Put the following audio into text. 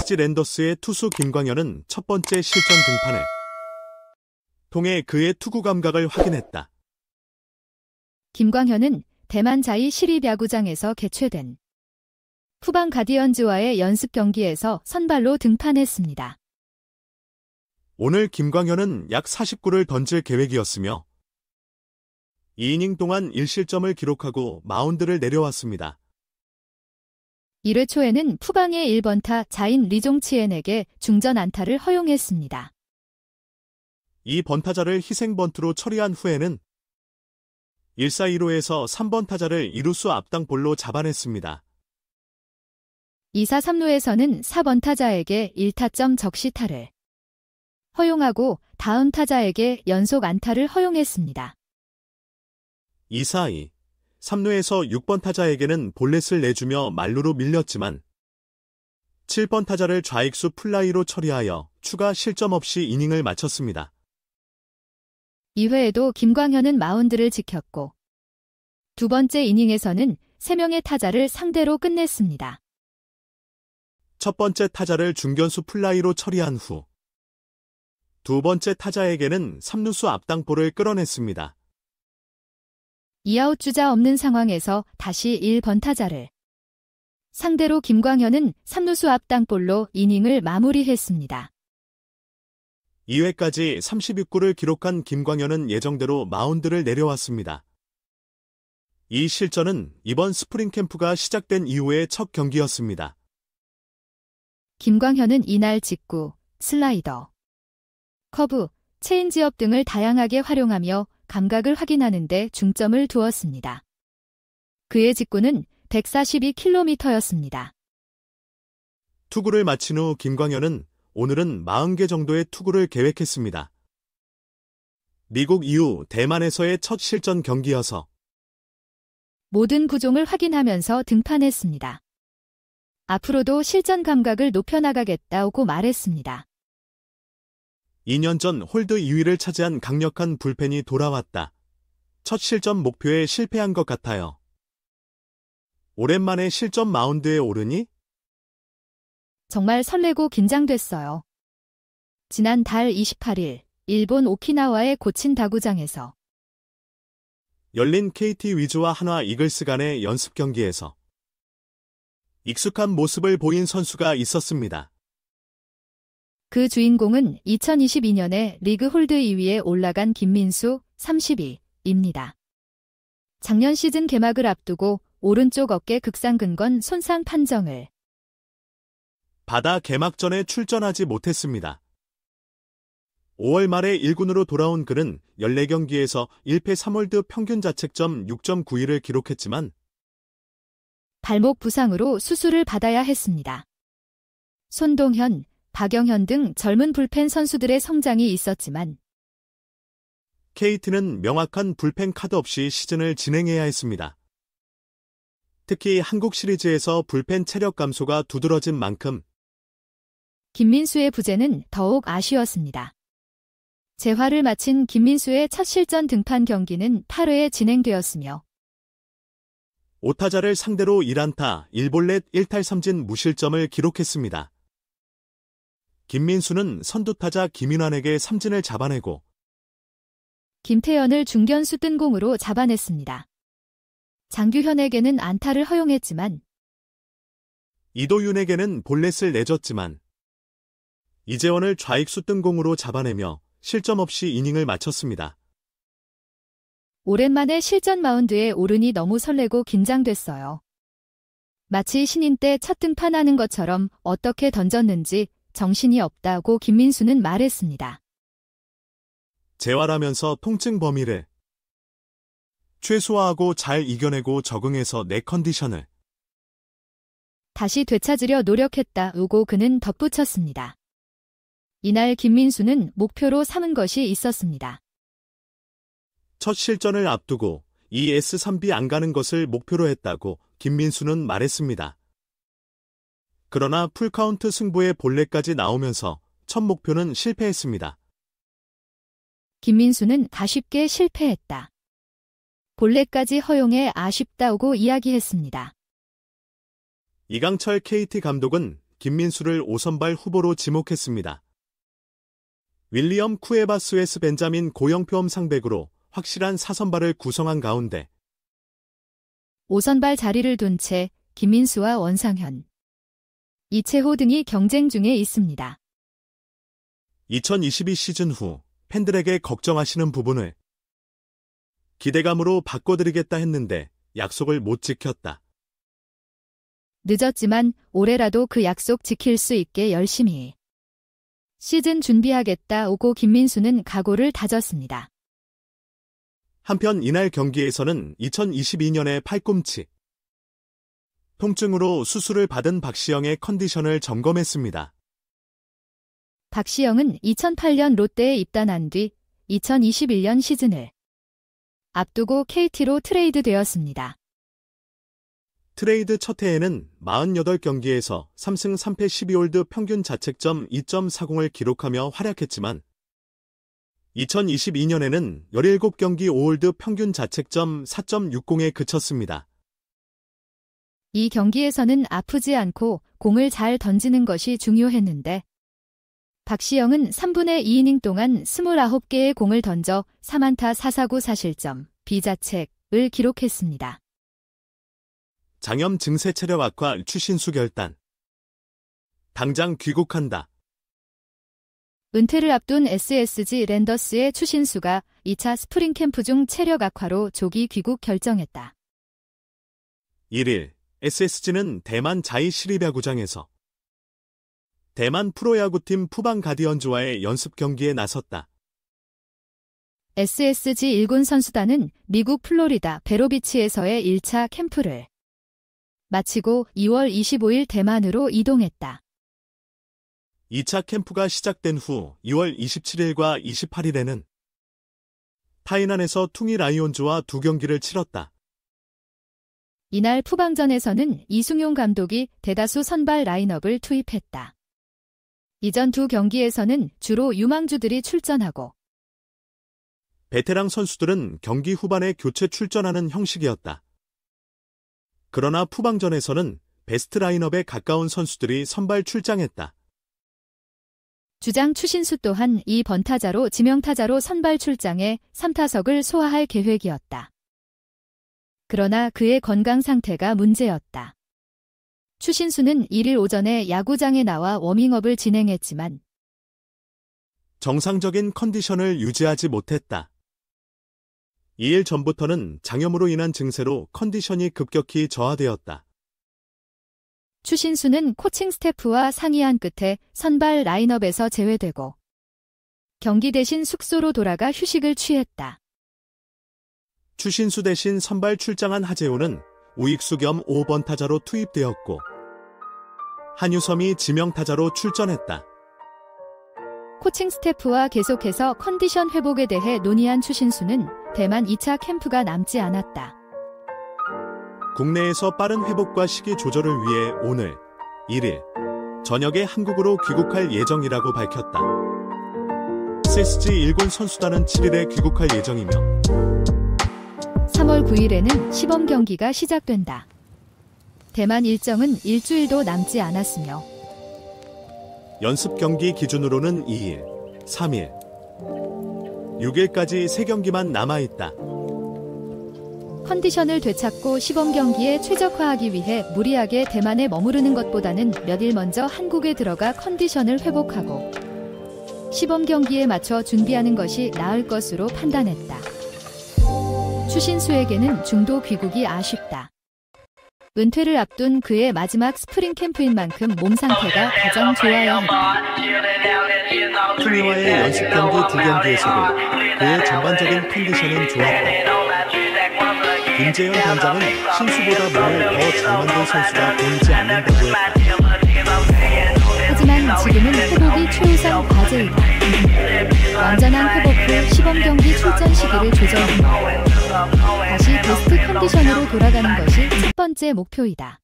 LG 랜더스의 투수 김광현은 첫 번째 실전 등판을 통해 그의 투구 감각을 확인했다. 김광현은 대만 자이 시립야구장에서 개최된 푸방 가디언즈와의 연습 경기에서 선발로 등판했습니다. 오늘 김광현은 약 40구를 던질 계획이었으며 2이닝 동안 1실점을 기록하고 마운드를 내려왔습니다. 1회 초에는 푸방의 1번타 자인 리종치엔에게 중전 안타를 허용했습니다. 이 번타자를 희생 번트로 처리한 후에는 1사 1호에서 3번 타자를 이루수 앞당 볼로 잡아냈습니다. 2사 3루에서는 4번 타자에게 1타점 적시타를 허용하고 다음 타자에게 연속 안타를 허용했습니다. 2사 2, 3루에서 6번 타자에게는 볼넷을 내주며 만루로 밀렸지만 7번 타자를 좌익수 플라이로 처리하여 추가 실점 없이 이닝을 마쳤습니다. 2회에도 김광현은 마운드를 지켰고 두 번째 이닝에서는 3명의 타자를 상대로 끝냈습니다. 첫 번째 타자를 중견수 플라이로 처리한 후 두 번째 타자에게는 3루수 앞당 볼을 끌어냈습니다. 2아웃 주자 없는 상황에서 다시 1번 타자를 상대로 김광현은 3루수 앞당 볼로 이닝을 마무리했습니다. 2회까지 32구를 기록한 김광현은 예정대로 마운드를 내려왔습니다. 이 실전은 이번 스프링 캠프가 시작된 이후의 첫 경기였습니다. 김광현은 이날 직구, 슬라이더, 커브, 체인지업 등을 다양하게 활용하며 감각을 확인하는 데 중점을 두었습니다. 그의 직구는 142km였습니다. 투구를 마친 후 김광현은 오늘은 40개 정도의 투구를 계획했습니다. 미국 이후 대만에서의 첫 실전 경기여서 모든 구종을 확인하면서 등판했습니다. 앞으로도 실전 감각을 높여나가겠다고 말했습니다. 2년 전 홀드 2위를 차지한 강력한 불펜이 돌아왔다. 첫 실전 목표에 실패한 것 같아요. 오랜만에 실전 마운드에 오르니? 정말 설레고 긴장됐어요. 지난 달 28일 일본 오키나와의 고친 다구장에서 열린 KT 위즈와 한화 이글스 간의 연습 경기에서 익숙한 모습을 보인 선수가 있었습니다. 그 주인공은 2022년에 리그 홀드 2위에 올라간 김민수 32입니다. 작년 시즌 개막을 앞두고 오른쪽 어깨 극상근건 손상 판정을 받아 개막 전에 출전하지 못했습니다. 5월 말에 1군으로 돌아온 그는 14경기에서 1패 3홀드 평균 자책점 6.91을 기록했지만 발목 부상으로 수술을 받아야 했습니다. 손동현, 박영현 등 젊은 불펜 선수들의 성장이 있었지만 KT는 명확한 불펜 카드 없이 시즌을 진행해야 했습니다. 특히 한국 시리즈에서 불펜 체력 감소가 두드러진 만큼 김민수의 부재는 더욱 아쉬웠습니다. 재활을 마친 김민수의 첫 실전 등판 경기는 8회에 진행되었으며 5타자를 상대로 1안타 1볼넷 1탈3진 무실점을 기록했습니다. 김민수는 선두타자 김윤환에게 삼진을 잡아내고 김태현을 중견수 뜬공으로 잡아냈습니다. 장규현에게는 안타를 허용했지만 이도윤에게는 볼넷을 내줬지만 이재원을 좌익수 뜬공으로 잡아내며 실점 없이 이닝을 마쳤습니다. 오랜만에 실전 마운드에 오르니 너무 설레고 긴장됐어요. 마치 신인 때 첫 등판하는 것처럼 어떻게 던졌는지 정신이 없다고 김민수는 말했습니다. 재활하면서 통증 범위를 최소화하고 잘 이겨내고 적응해서 내 컨디션을 다시 되찾으려 노력했다고 그는 덧붙였습니다. 이날 김민수는 목표로 삼은 것이 있었습니다. 첫 실전을 앞두고 ES3B 안 가는 것을 목표로 했다고 김민수는 말했습니다. 그러나 풀카운트 승부의 볼넷까지 나오면서 첫 목표는 실패했습니다. 김민수는 아쉽게 실패했다. 볼넷까지 허용해 아쉽다고 이야기했습니다. 이강철 KT 감독은 김민수를 5선발 후보로 지목했습니다. 윌리엄 쿠에바스웨스 벤자민 고영표엄 상백으로 확실한 4선발을 구성한 가운데 5선발 자리를 둔 채 김민수와 원상현, 이채호 등이 경쟁 중에 있습니다. 2022 시즌 후 팬들에게 걱정하시는 부분을 기대감으로 바꿔드리겠다 했는데 약속을 못 지켰다. 늦었지만 올해라도 그 약속 지킬 수 있게 열심히 시즌 준비하겠다 오고 김민수는 각오를 다졌습니다. 한편 이날 경기에서는 2022년의 팔꿈치 통증으로 수술을 받은 박시영의 컨디션을 점검했습니다. 박시영은 2008년 롯데에 입단한 뒤 2021년 시즌을 앞두고 KT로 트레이드되었습니다. 트레이드 첫 해에는 48경기에서 3승 3패 12홀드 평균 자책점 2.40을 기록하며 활약했지만 2022년에는 17경기 5홀드 평균 자책점 4.60에 그쳤습니다. 이 경기에서는 아프지 않고 공을 잘 던지는 것이 중요했는데 박시영은 3분의 2이닝 동안 29개의 공을 던져 3안타 4사구 4실점, 비자책을 기록했습니다. 장염 증세 체력 악화 추신수 결단. 당장 귀국한다. 은퇴를 앞둔 SSG 랜더스의 추신수가 2차 스프링 캠프 중 체력 악화로 조기 귀국 결정했다. 1일 SSG는 대만 자이 시립야구장에서 대만 프로야구팀 푸방 가디언즈와의 연습 경기에 나섰다. SSG 1군 선수단은 미국 플로리다 베로비치에서의 1차 캠프를 마치고 2월 25일 대만으로 이동했다. 2차 캠프가 시작된 후 2월 27일과 28일에는 타이난에서 퉁이 라이온즈와 2경기를 치렀다. 이날 푸방전에서는 이승용 감독이 대다수 선발 라인업을 투입했다. 이전 2경기에서는 주로 유망주들이 출전하고 베테랑 선수들은 경기 후반에 교체 출전하는 형식이었다. 그러나 푸방전에서는 베스트 라인업에 가까운 선수들이 선발 출장했다. 주장 추신수 또한 2번 타자로 지명타자로 선발 출장해 3타석을 소화할 계획이었다. 그러나 그의 건강 상태가 문제였다. 추신수는 1일 오전에 야구장에 나와 워밍업을 진행했지만 정상적인 컨디션을 유지하지 못했다. 2일 전부터는 장염으로 인한 증세로 컨디션이 급격히 저하되었다. 추신수는 코칭 스태프와 상의한 끝에 선발 라인업에서 제외되고 경기 대신 숙소로 돌아가 휴식을 취했다. 추신수 대신 선발 출장한 하재호는 우익수 겸 5번 타자로 투입되었고 한유섬이 지명타자로 출전했다. 코칭 스태프와 계속해서 컨디션 회복에 대해 논의한 추신수는 대만 2차 캠프가 남지 않았다. 국내에서 빠른 회복과 시기 조절을 위해 오늘 1일 저녁에 한국으로 귀국할 예정이라고 밝혔다. SSG 1군 선수단은 7일에 귀국할 예정이며 3월 9일에는 시범 경기가 시작된다. 대만 일정은 일주일도 남지 않았으며 연습 경기 기준으로는 2일, 3일, 6일까지 3경기만 남아있다. 컨디션을 되찾고 시범 경기에 최적화하기 위해 무리하게 대만에 머무르는 것보다는 몇 일 먼저 한국에 들어가 컨디션을 회복하고 시범 경기에 맞춰 준비하는 것이 나을 것으로 판단했다. 추신수에게는 중도 귀국이 아쉽다. 은퇴를 앞둔 그의 마지막 스프링 캠프인 만큼 몸 상태가 가장 좋아야 했다. 퉁이와의 연습 경기 2경기에서도 그의 전반적인 컨디션은 좋았다. 김재현 단장은 신수보다 몸을 더 잘 만든 선수가 보이지 않는다고 했다. 하지만 지금은 회복이 최우선 과제이다. 완전한 회복 후 시범 경기 출전 시기를 조정하며 다시 베스트 컨디션으로 돌아가는 것이 첫 번째 목표이다.